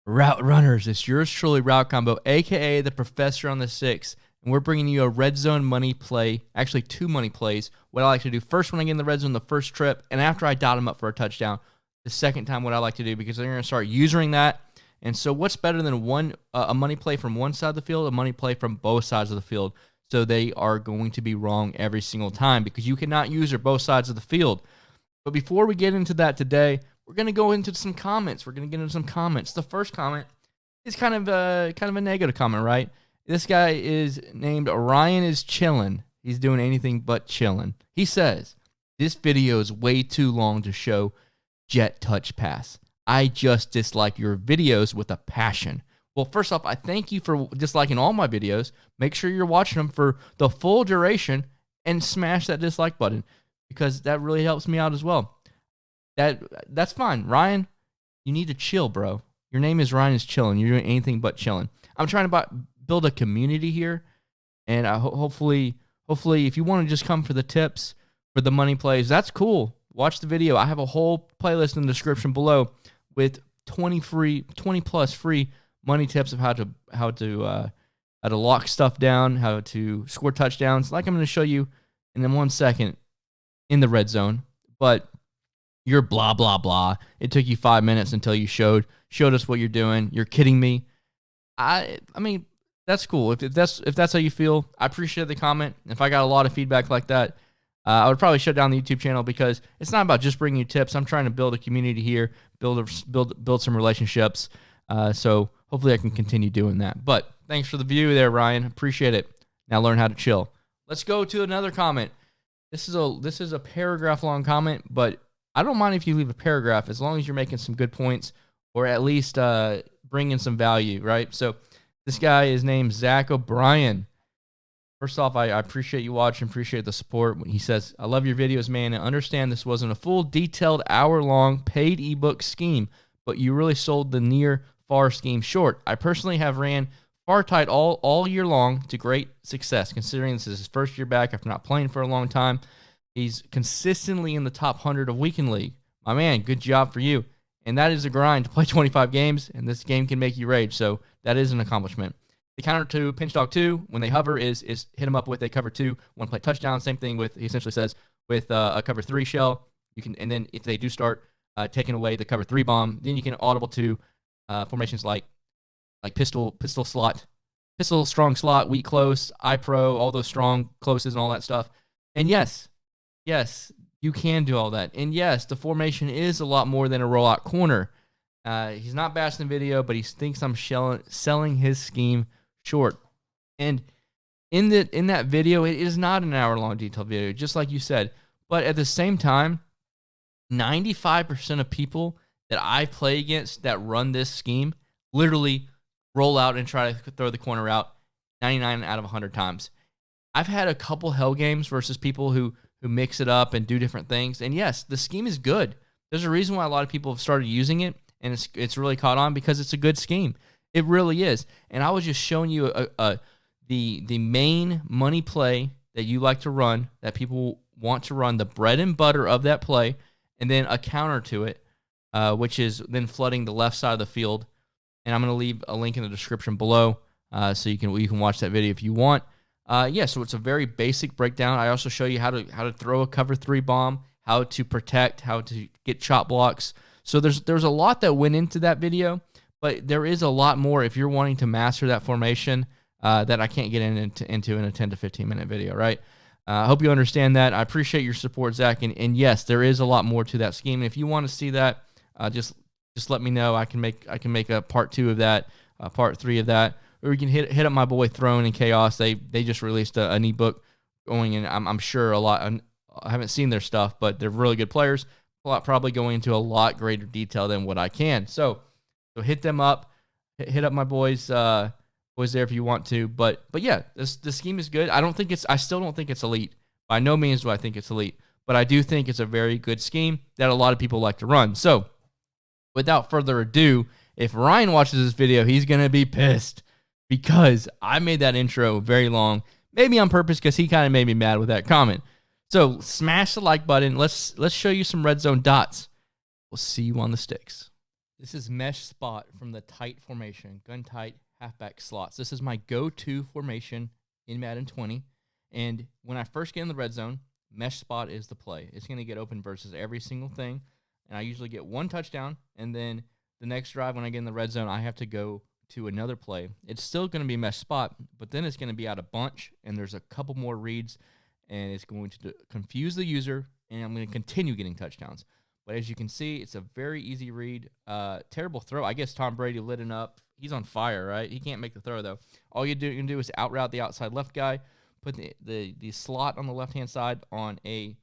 Route Runners, it's yours truly, Route Combo, aka the Professor on the Six, and we're bringing you a red zone money play, actually two money plays. What I like to do first when I get in the red zone the first trip, and after I dot them up for a touchdown, the second time what I like to do, because they're going to start using that. And so what's better than a money play from one side of the field, a money play from both sides of the field? So they are going to be wrong every single time because you cannot use both sides of the field. But before we get into that today, we're going to go into some comments. The first comment is kind of a negative comment, right? This guy is named Ryan is chillin'. He's doing anything but chillin'. He says, this video is way too long to show jet touch pass. I just dislike your videos with a passion. Well, first off, I thank you for disliking all my videos. Make sure you're watching them for the full duration and smash that dislike button because that really helps me out as well. That's fine. Ryan, you need to chill, bro. Your name is Ryan is chilling. You're doing anything but chilling. I'm trying to build a community here, and hopefully, if you want to just come for the tips, for the money plays, that's cool. Watch the video. I have a whole playlist in the description below with 20 plus free money tips of how to lock stuff down, how to score touchdowns, like I'm going to show you in 1 second in the red zone. But you're blah, blah, blah. It took you 5 minutes until you showed us what you're doing. You're kidding me. I mean, that's cool. If that's how you feel, I appreciate the comment. If I got a lot of feedback like that, I would probably shut down the YouTube channel because it's not about just bringing you tips. I'm trying to build a community here, build some relationships. So hopefully I can continue doing that. But thanks for the view there, Ryan. Appreciate it. Now learn how to chill. Let's go to another comment. This is a paragraph long comment, but I don't mind if you leave a paragraph as long as you're making some good points or at least bringing some value, right? So this guy is named Zach O'Brien. First off, I appreciate you watching, appreciate the support. He says, I love your videos, man, and understand this wasn't a full, detailed, hour-long paid ebook scheme, but you really sold the near-far scheme short. I personally have ran far tight all year long to great success, considering this is his first year back after not playing for a long time. He's consistently in the top 100 of Weekend League. My man, good job for you. And that is a grind to play 25 games, and this game can make you rage, so that is an accomplishment. The counter to Pinch Dog 2, when they hover, is hit them up with a cover 2, one play touchdown. Same thing with, he essentially says, with a cover 3 shell. You can, and then if they do start taking away the cover 3 bomb, then you can audible to formations like pistol slot, pistol strong slot, weak close, I-pro, all those strong closes and all that stuff. And yes, you can do all that. And yes, the formation is a lot more than a rollout corner. He's not bashing the video, but he thinks I'm selling his scheme short. And in that video, it is not an hour-long detailed video, just like you said. But at the same time, 95% of people that I play against that run this scheme literally roll out and try to throw the corner out 99 out of 100 times. I've had a couple hell games versus people who mix it up and do different things. And yes, the scheme is good. There's a reason why a lot of people have started using it, and it's really caught on because it's a good scheme. It really is. And I was just showing you the main money play that you like to run, that people want to run, the bread and butter of that play, and then a counter to it, which is then flooding the left side of the field. And I'm going to leave a link in the description below so you can watch that video if you want. So it's a very basic breakdown. I also show you how to throw a cover 3 bomb, how to protect, how to get chop blocks. So there's a lot that went into that video, but there is a lot more if you're wanting to master that formation that I can't get into in a 10 to 15 minute video, right? I hope you understand that. I appreciate your support, Zach. And yes, there is a lot more to that scheme. And if you want to see that, just let me know. I can make a part 2 of that, part 3 of that. Or you can hit up my boy Throne and Chaos. They just released an ebook going, and I'm sure a lot. I haven't seen their stuff, but they're really good players. Probably going into a lot greater detail than what I can. So hit them up. Hit up my boys there if you want to. But yeah, the scheme is good. I still don't think it's elite. By no means do I think it's elite, but I do think it's a very good scheme that a lot of people like to run. So without further ado, if Ryan watches this video, he's gonna be pissed. Because I made that intro very long, maybe on purpose because he kind of made me mad with that comment. So smash the like button. Let's show you some red zone dots. We'll see you on the sticks. This is mesh spot from the tight formation, gun tight halfback slots. This is my go-to formation in Madden 20. And when I first get in the red zone, mesh spot is the play. It's going to get open versus every single thing. And I usually get one touchdown. And then the next drive when I get in the red zone, I have to go to another play. It's still going to be mesh spot, but then it's going to be out a bunch. And there's a couple more reads. And it's going to confuse the user. And I'm going to continue getting touchdowns. But as you can see, it's a very easy read. Terrible throw. I guess Tom Brady lit it up. He's on fire, right? He can't make the throw, though. All you can do is out-route the outside left guy, put the slot on the left-hand side on a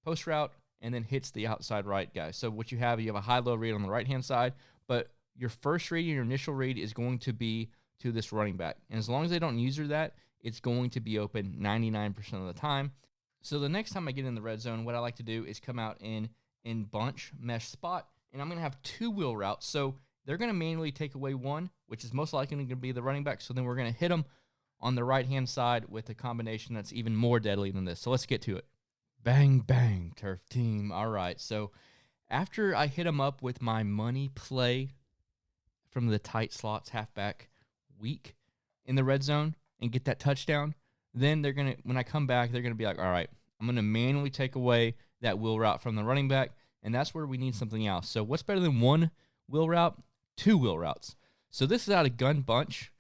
post route, and then hits the outside right guy. So what you have a high-low read on the right-hand side, but your first read, your initial read is going to be to this running back. And as long as they don't user that, it's going to be open 99% of the time. So the next time I get in the red zone, what I like to do is come out in bunch mesh spot, and I'm going to have two wheel routes. So they're going to manually take away one, which is most likely going to be the running back. So then we're going to hit them on the right-hand side with a combination that's even more deadly than this. So let's get to it. Bang, bang, turf team. All right. So after I hit them up with my money play from the tight slots halfback weak in the red zone and get that touchdown, then they're going to, when I come back, they're going to be like, all right, I'm going to manually take away that wheel route from the running back, and that's where we need something else. So what's better than one wheel route? Two wheel routes. So this is out of gun bunch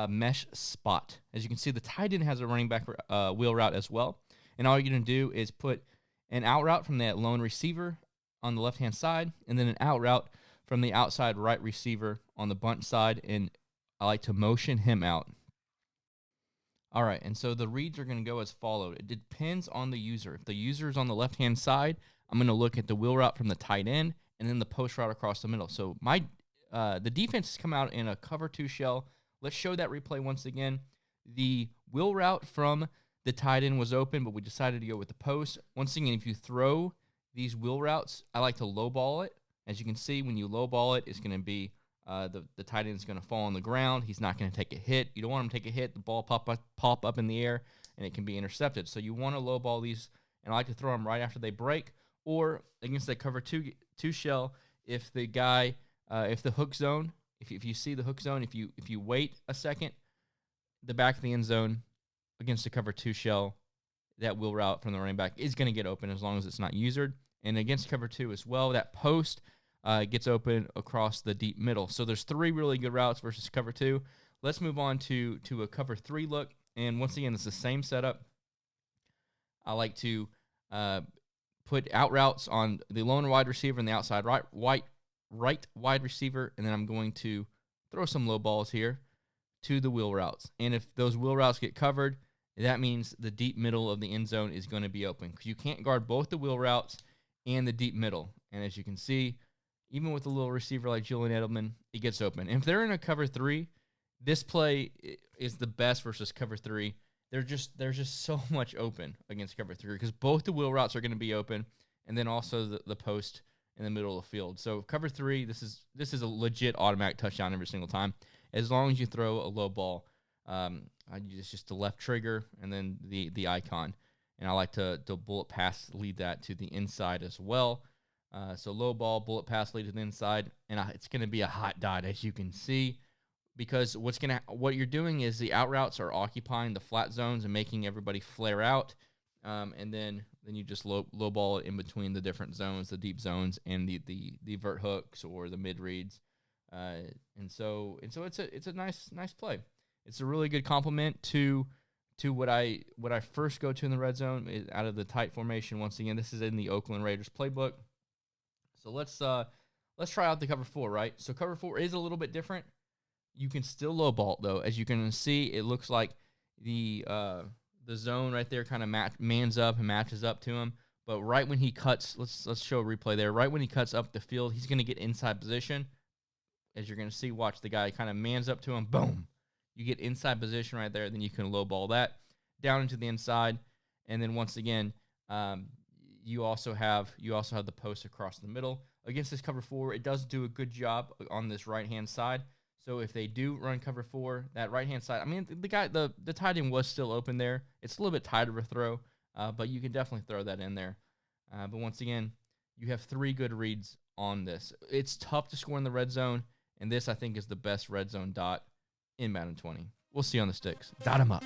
mesh spot. As you can see, the tight end has a running back wheel route as well, and all you're going to do is put an out route from that lone receiver on the left-hand side, and then an out route from the outside right receiver on the bunch side, and I like to motion him out. All right, and so the reads are going to go as followed. It depends on the user. If the user is on the left-hand side, I'm going to look at the wheel route from the tight end and then the post route across the middle. So the defense has come out in a cover 2 shell. Let's show that replay once again. The wheel route from the tight end was open, but we decided to go with the post. Once again, if you throw these wheel routes, I like to lowball it. As you can see, when you lowball it, it's going to be the tight end is going to fall on the ground. He's not going to take a hit. You don't want him to take a hit. The ball pop up in the air, and it can be intercepted. So you want to lowball these, and I like to throw them right after they break, or against that cover two shell. If the guy, if the hook zone, if you see the hook zone, if you wait a second, the back of the end zone against the cover 2 shell, that wheel route from the running back is going to get open as long as it's not usered. And against cover 2 as well, that post gets open across the deep middle. So there's 3 really good routes versus cover 2. Let's move on to a cover 3 look. And once again, it's the same setup. I like to put out routes on the lone wide receiver and the outside right wide receiver, and then I'm going to throw some low balls here to the wheel routes. And if those wheel routes get covered, that means the deep middle of the end zone is going to be open, because you can't guard both the wheel routes and the deep middle. And as you can see, even with a little receiver like Julian Edelman, it gets open. And if they're in a cover 3, this play is the best versus cover 3. There's just so much open against cover 3, because both the wheel routes are going to be open, and then also the post in the middle of the field. So cover 3, this is a legit automatic touchdown every single time, as long as you throw a low ball. It's just the left trigger and then the icon. And I like to bullet pass lead that to the inside as well. So low ball, bullet pass lead to the inside, and it's going to be a hot dot, as you can see, because what you're doing is the out routes are occupying the flat zones and making everybody flare out, and then you just low ball it in between the different zones, the deep zones, and the vert hooks or the mid reads, and so it's a nice play. It's a really good complement to what I first go to in the red zone out of the tight formation. Once again, this is in the Oakland Raiders playbook. So let's try out the cover 4, right? So cover 4 is a little bit different. You can still low ball though. As you can see, it looks like the zone right there kind of mans up and matches up to him. But right when he cuts, let's show a replay there. Right when he cuts up the field, he's going to get inside position. As you're going to see, watch the guy kind of mans up to him. Boom. You get inside position right there. Then you can low ball that down into the inside. And then once again, you also have the post across the middle. Against this cover 4, it does do a good job on this right-hand side. So if they do run cover 4, that right-hand side, I mean, the tight end was still open there. It's a little bit tighter of a throw, but you can definitely throw that in there. But once again, you have 3 good reads on this. It's tough to score in the red zone, and this, I think, is the best red zone dot in Madden 20. We'll see you on the sticks. Dot 'em up.